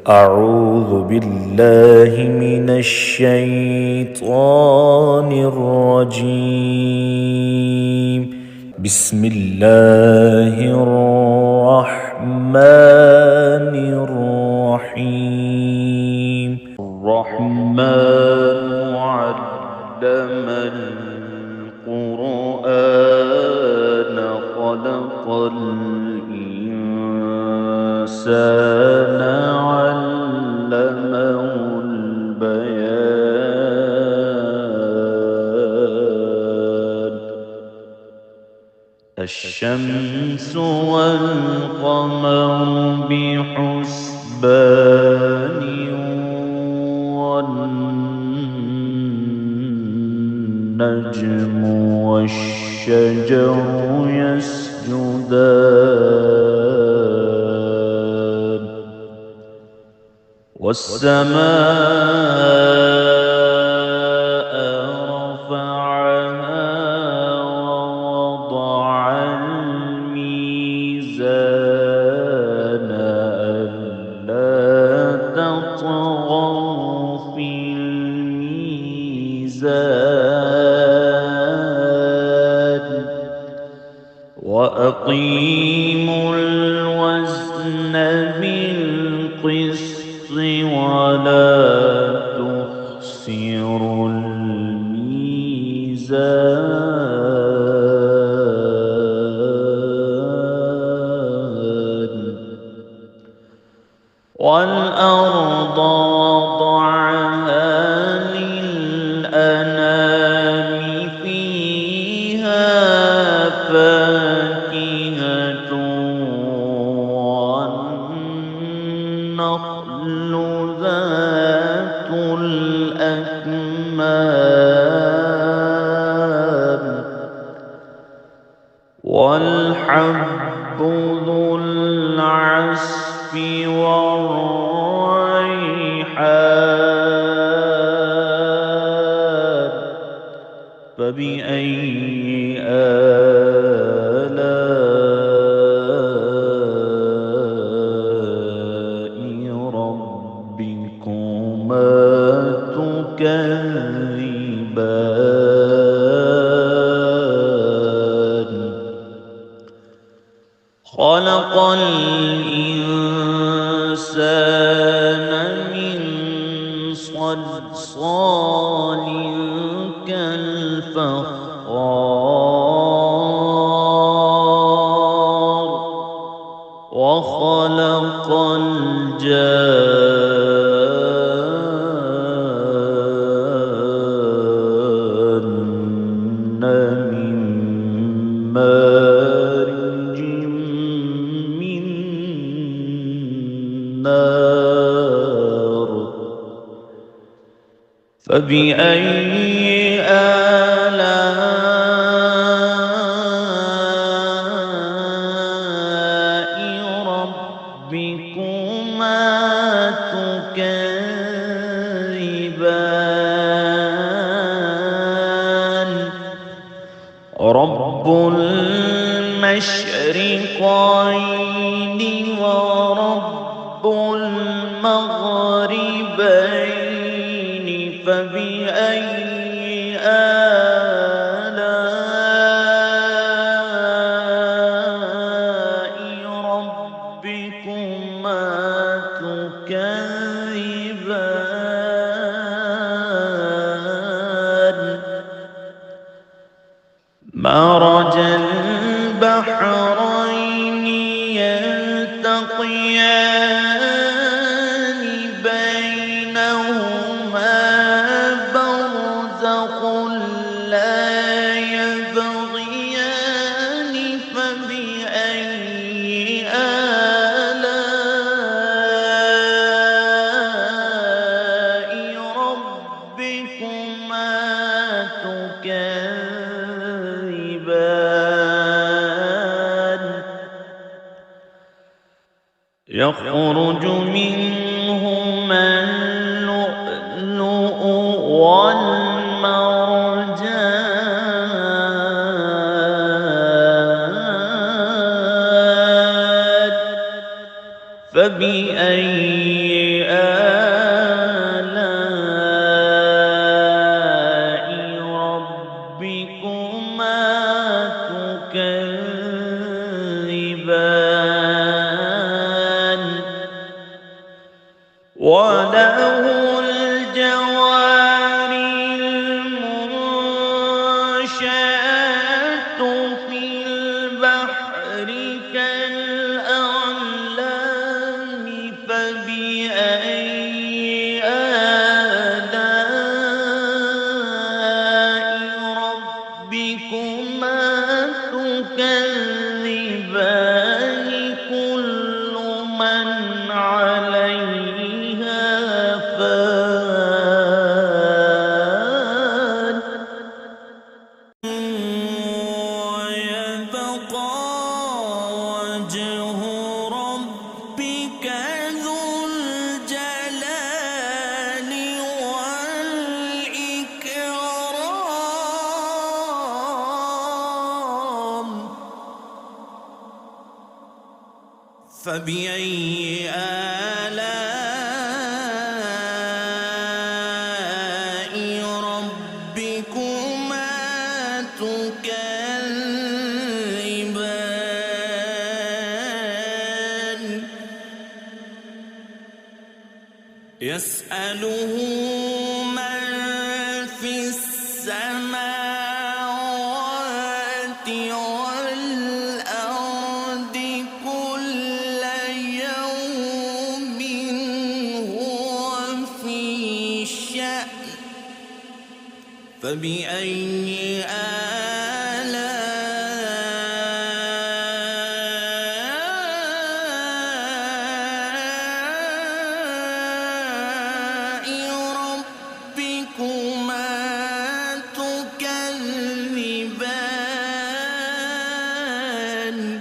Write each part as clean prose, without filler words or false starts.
أعوذ بالله من الشيطان الرجيم. بسم الله الرحمن الرحيم. الرحمن علم القرآن خلق الإنسان علمه البيان. الشمس والقمر بحسبان والنجم والشجر يسجدان والسماء رفعها ووضع الميزان ألا تطغوا في الميزان وأقيموا الوزن بالقسط ولا تخسروا الميزان. والأرض وضعها للأنام فيها فاكهة والنخل ذات الأكمام والحب ذو العصف والريحان. فبأي آلاء ربكما تكذبان. خلق الإنسان من صلصال كالفخار وخلق الجان من مارج من نار. فبأي آلاء ربكما تكذبان. رب المشرقين ورب المغربين. فبأي آلاء ربكما تكذبان. مرج البحرين يلتقيان بينهما برزخ لا يبغيان. فبأي آلاء ربكما تكذبان. يخرج منهما اللؤلؤ والمرجان. فبأي وله الجوار المنشآت في البحر كالأعلام فبأي آلاء ربكما تكذبان كل من عليها فان ويبقى وجه ربك ذو الجلال والإكرام فبأي آلاء ربكما تكذبان يسأله من في السماوات والأرض كل يوم هو في شأن فبأي آلاء ربكما تكذبان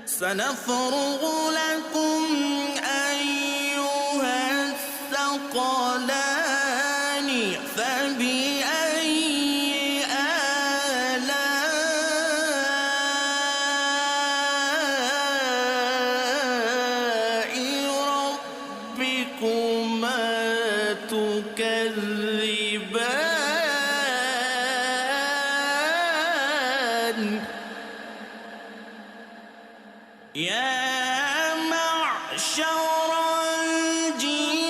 سنفرغ لكم أيها الثقلان فبأي آلاء ربكما تكذبان يا معشر الجن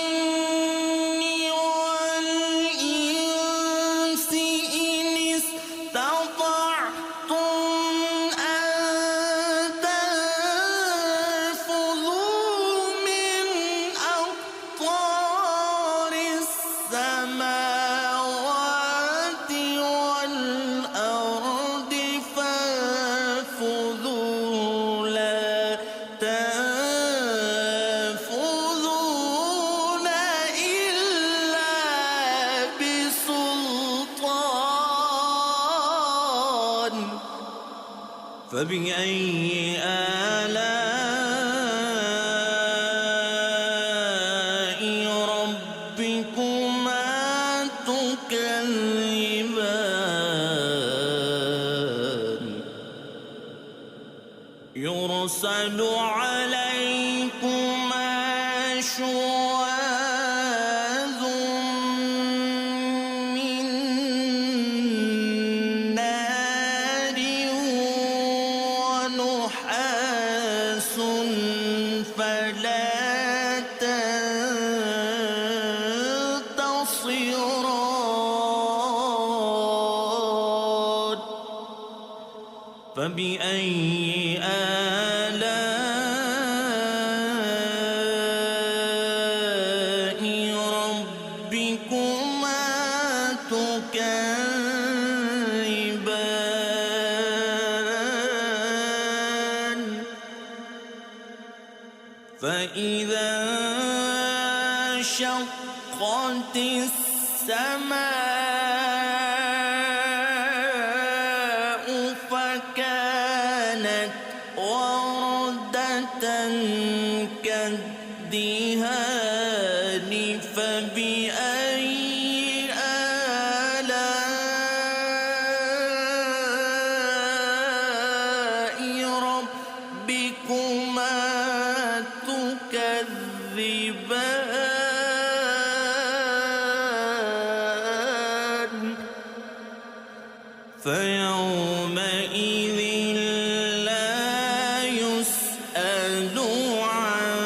والإنس إن استطعتم أن تنفذوا من أقطار السماوات والأرض فانفذوا لا تنفذون إلا بسلطان فبأي آلاء ربكما تكذبان يرسل عليكما شواظ من نار ونحاس فلا تنتصران فبأي آلاء ربكما تكذبان فإذا انشقت السماء فكانت وردة كالدهان فبأي آلاء ربكما تكذبان فيومئذ لا يسأل عن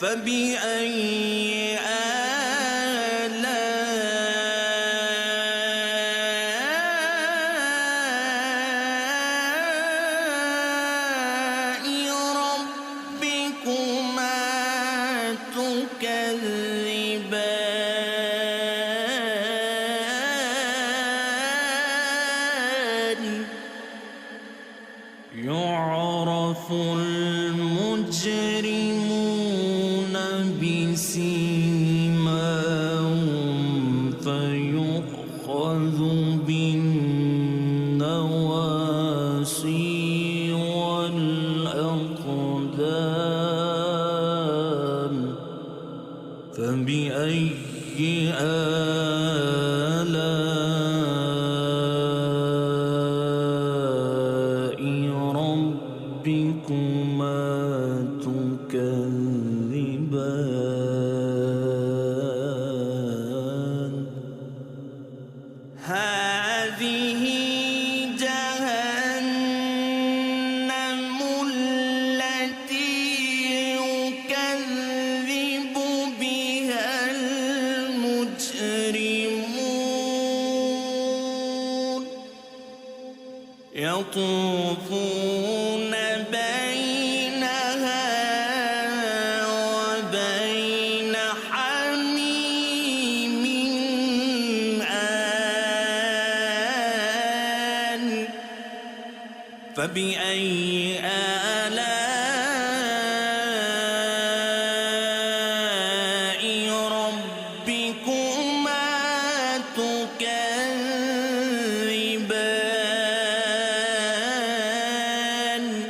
فبأي آلاء ربكما تكذبان يعرف المجرمون بسيماهم فيؤخذ بالنواصي والأقدام فبأي آلاء ربكما تكذبان هذه جهنم التي يكذب بها المجرمون يطوفون بينها وبين حميم آن فبأي آلاء ربكما تكذبان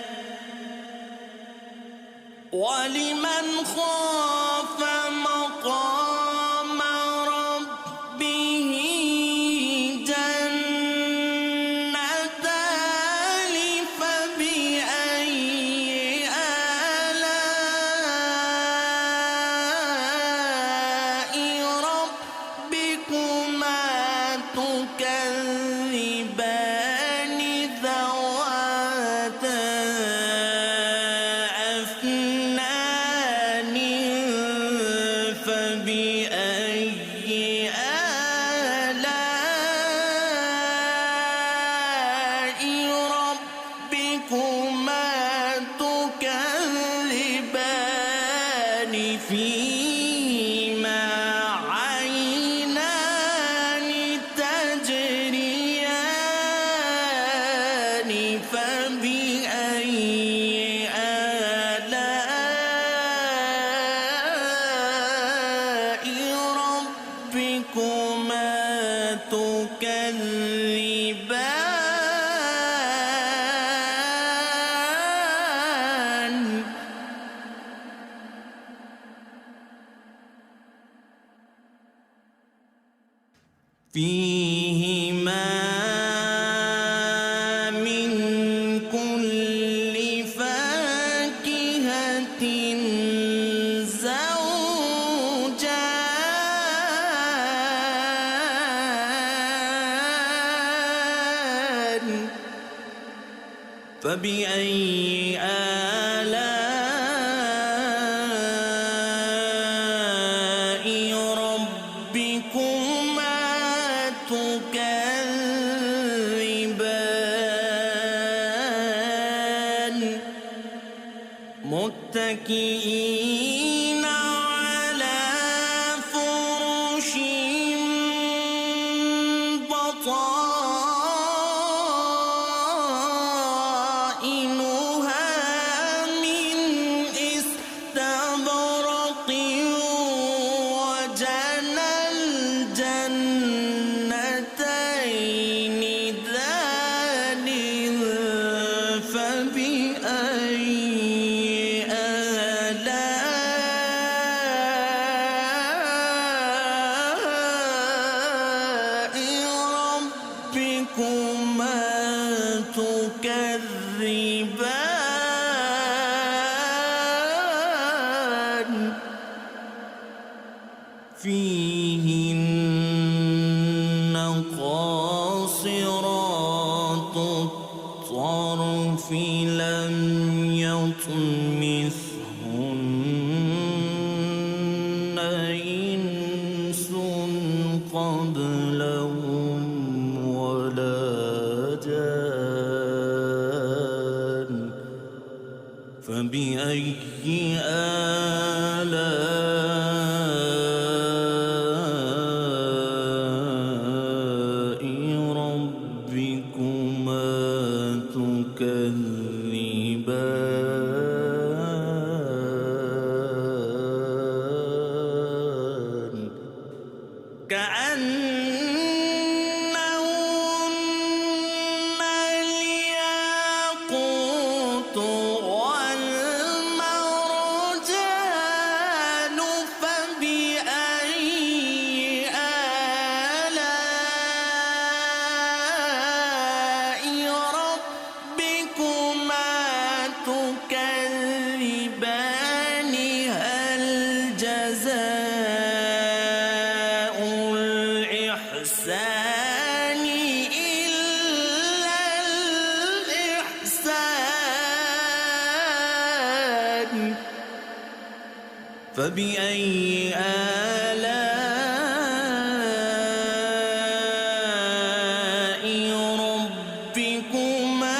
ولمن خاف مقام ربه جنتان فبأي آلاء ربكما تكذبان ذواتا أفنان فبأي آلاء ربكما تكذبان فيهما عينان تجريان فبأي آلاء ربكما تكذبان فيهما من كل فاكهة زوجان فبأي آلاء ربكما تكذبان متكئين على فرش بطائنها من استبرق وجنى الجنتين دان فبأي آلاء ربكما تكذبان فيهن قاصرات الطرف لم يطمثهن كأنهن الياقوت والمرجان فبأي آلاء ربكما تكذبان هل جزاء الإحسان إلا الإحسان فبأي آلاء ربكما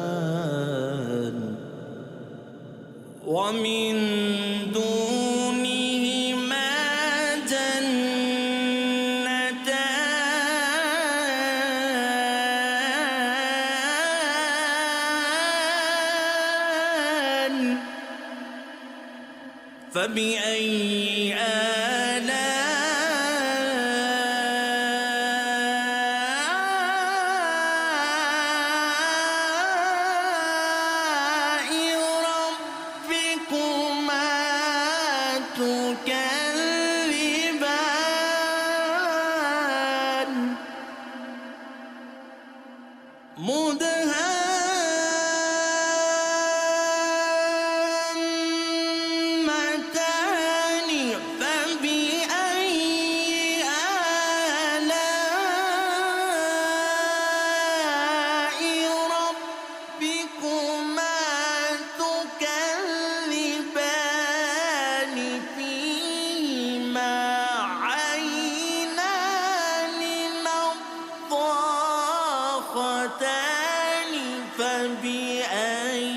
تكذبان ومن دونهما جنتان فبأي آلاء ربكما تكذبان مدهامتان فبأي آلاء ربكما تكذبان فيهما عينان نضاختان فبأي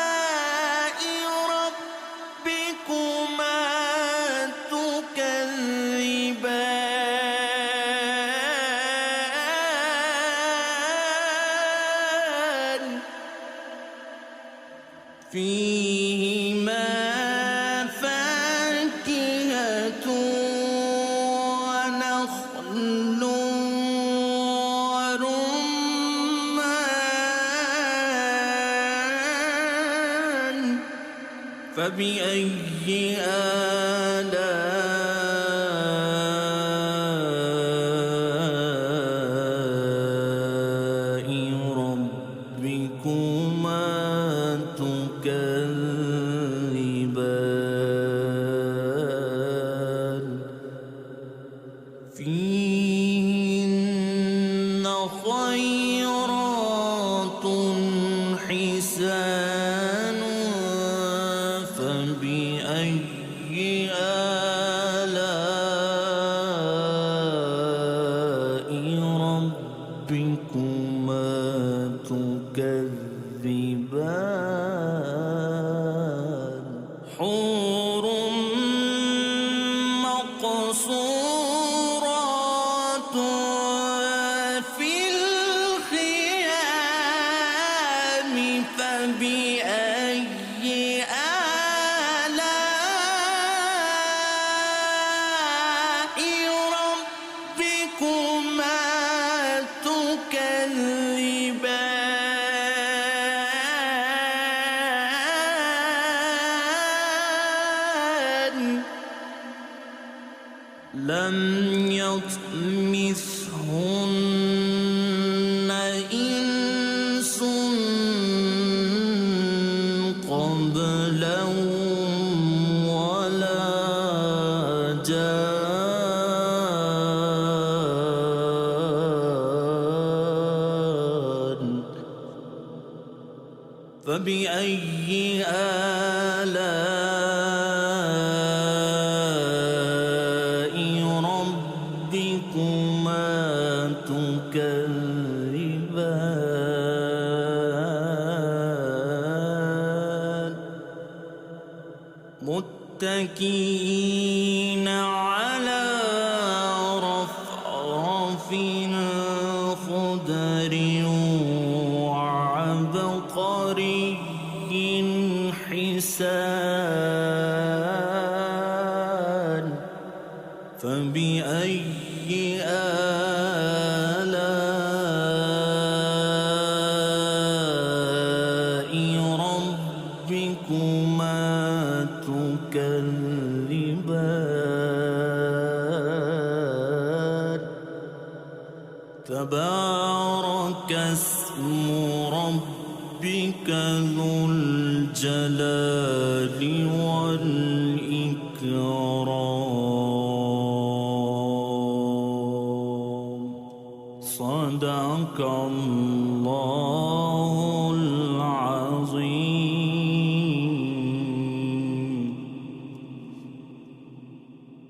آلاء ربكما تكذبان فيهما فاكهة ونخل ورمان فبأي آلاء ربكما تكذبان فيهن خيرات حسان فبأي آلاء ربكما تكذبان حور مقصورات في الخيام فبأي آلاء ربكما تكذبان لم يطمثهن إنس قبلهم ولا جان فبأي آلاء ربكما تكذبان متكئين على رفرف خضر وعبقر تبارك اسم ربك ذو الجلال والإكرام. صدق الله